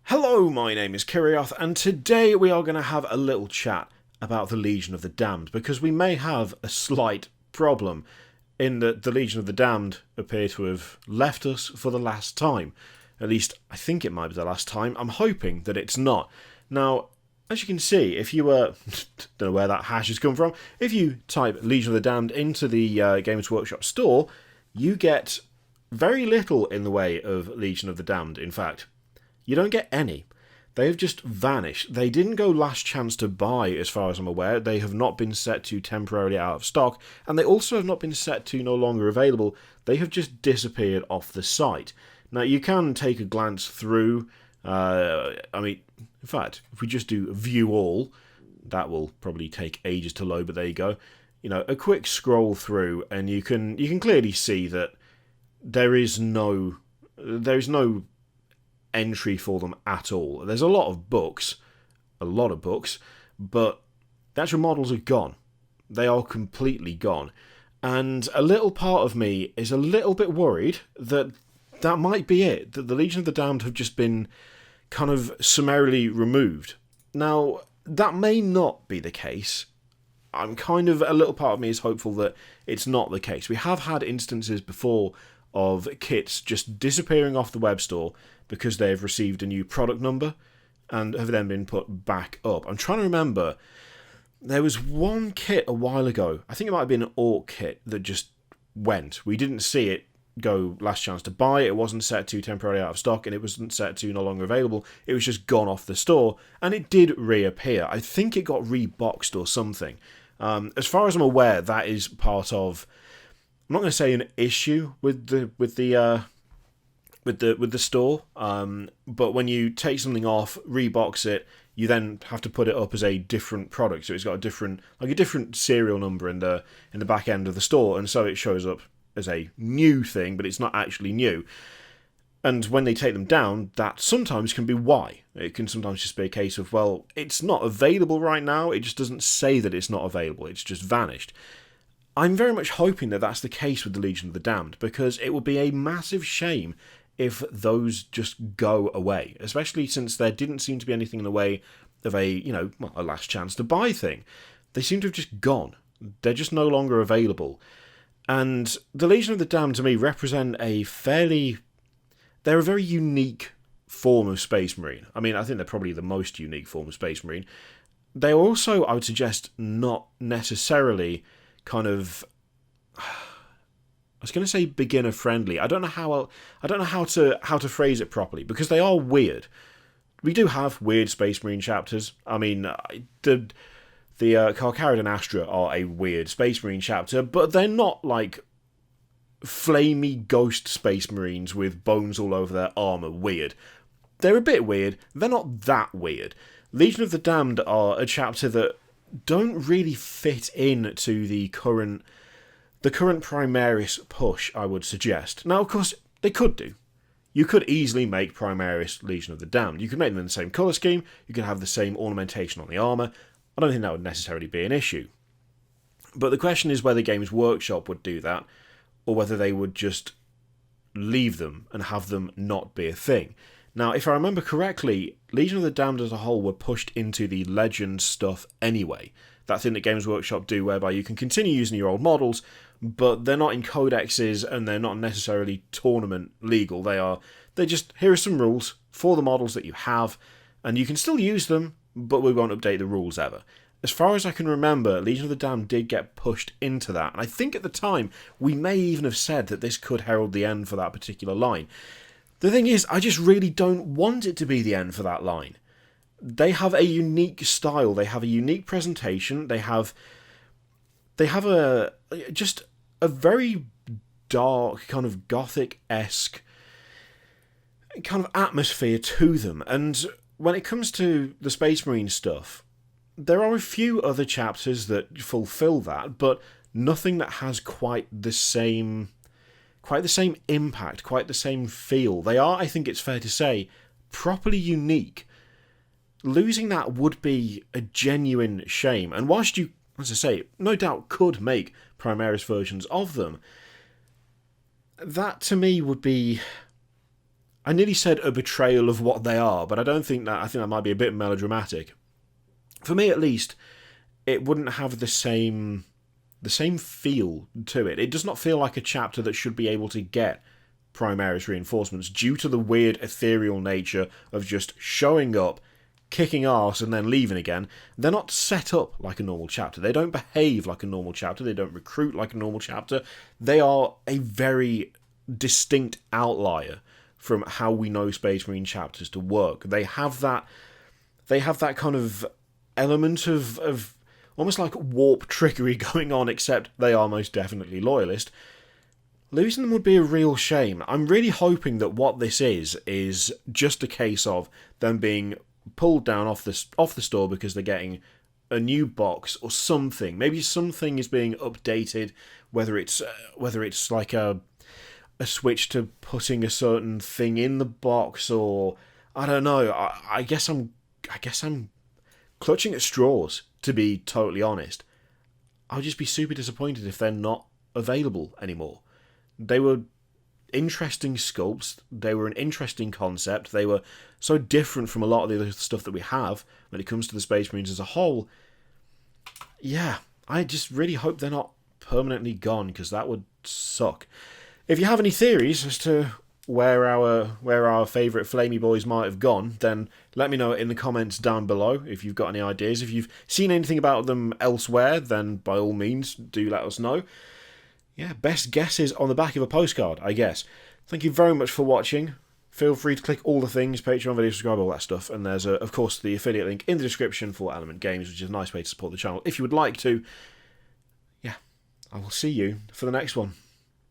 Hello, my name is Kirioth, and today we are going to have a little chat about the Legion of the Damned, because we may have a slight problem in that the Legion of the Damned appear to have left us for the last time. At least, I think it might be the last time. I'm hoping that it's not. Now, as you can see, if you don't know where that hash has come from, if you type Legion of the Damned into the Games Workshop store, you get very little in the way of Legion of the Damned, in fact. You don't get any. They have just vanished. They didn't go last chance to buy, as far as I'm aware. They have not been set to temporarily out of stock, and they also have not been set to no longer available. They have just disappeared off the site. Now, you can take a glance through. In fact, if we just do view all, that will probably take ages to load, but there you go. You know, a quick scroll through, and you can clearly see that there is no entry for them at all. There's a lot of books, but the actual models are gone. They are completely gone. And a little part of me is a little bit worried that that might be it, that the Legion of the Damned have just been kind of summarily removed. Now, that may not be the case. A little part of me is hopeful that it's not the case. We have had instances before of kits just disappearing off the web store because they've received a new product number and have then been put back up. I'm trying to remember. There was one kit a while ago. I think it might have been an Orc kit that just went. We didn't see it go last chance to buy. It wasn't set to temporarily out of stock, and it wasn't set to no longer available. It was just gone off the store, and it did reappear. I think it got reboxed or something. As far as I'm aware, that is part of, I'm not going to say an issue with the store, but when you take something off, rebox it, you then have to put it up as a different product. So it's got a different serial number in the back end of the store, and so it shows up as a new thing, but it's not actually new. And when they take them down, that sometimes can be why. It can sometimes just be a case of, well, it's not available right now. It just doesn't say that it's not available. It's just vanished. I'm very much hoping that that's the case with the Legion of the Damned, because it would be a massive shame if those just go away, especially since there didn't seem to be anything in the way of a last chance to buy thing. They seem to have just gone. They're just no longer available. And the Legion of the Damned, to me, represent they're a very unique form of Space Marine. I mean, I think they're probably the most unique form of Space Marine. They're also, I would suggest, not necessarily kind of, I was going to say beginner friendly. I don't know how to phrase it properly, because they are weird. We do have weird Space Marine chapters. I mean, the Karkarid and Astra are a weird Space Marine chapter, but they're not like flamey ghost Space Marines with bones all over their armour weird. They're a bit weird. They're not that weird. Legion of the Damned are a chapter that don't really fit into the current Primaris push, I would suggest. Now, of course, they could do. You could easily make Primaris Legion of the Damned. You could make them in the same colour scheme. You could have the same ornamentation on the armour. I don't think that would necessarily be an issue. But the question is whether Games Workshop would do that, or whether they would just leave them and have them not be a thing. Now, if I remember correctly, Legion of the Damned as a whole were pushed into the Legends stuff anyway. That thing that Games Workshop do, whereby you can continue using your old models, but they're not in codexes and they're not necessarily tournament legal. They're just, here are some rules for the models that you have, and you can still use them, but we won't update the rules ever. As far as I can remember, Legion of the Damned did get pushed into that, and I think at the time we may even have said that this could herald the end for that particular line. The thing is, I just really don't want it to be the end for that line. They have a unique style, they have a unique presentation, they have a very dark, kind of gothic-esque kind of atmosphere to them, and when it comes to the Space Marine stuff, there are a few other chapters that fulfill that, but nothing that has quite the same impact, quite the same feel. They are, I think it's fair to say, properly unique. Losing that would be a genuine shame, and whilst you, as I say, no doubt could make Primaris versions of them, that to me would be, I nearly said a betrayal of what they are, but I don't think that. I think that might be a bit melodramatic. For me, at least, it wouldn't have the same feel to it. It does not feel like a chapter that should be able to get Primaris reinforcements due to the weird ethereal nature of just showing up, kicking arse, and then leaving again. They're not set up like a normal chapter. They don't behave like a normal chapter. They don't recruit like a normal chapter. They are a very distinct outlier from how we know Space Marine chapters to work. They have that kind of element of almost like warp trickery going on, except they are most definitely loyalist. Losing them would be a real shame. I'm really hoping that what this is just a case of them being pulled down off the store because they're getting a new box or something. Maybe something is being updated, whether it's like a switch to putting a certain thing in the box, or I don't know. I guess I'm clutching at straws, to be totally honest. I'll just be super disappointed if they're not available anymore. They were interesting sculpts, they were an interesting concept, they were so different from a lot of the other stuff that we have when it comes to the Space Marines as a whole. Yeah, I just really hope they're not permanently gone, because that would suck. If you have any theories as to where our favourite Flamey Boys might have gone, then let me know in the comments down below if you've got any ideas. If you've seen anything about them elsewhere, then by all means do let us know. Yeah, best guesses on the back of a postcard, I guess. Thank you very much for watching. Feel free to click all the things, Patreon, video, subscribe, all that stuff. And there's, of course, the affiliate link in the description for Element Games, which is a nice way to support the channel if you would like to. Yeah, I will see you for the next one.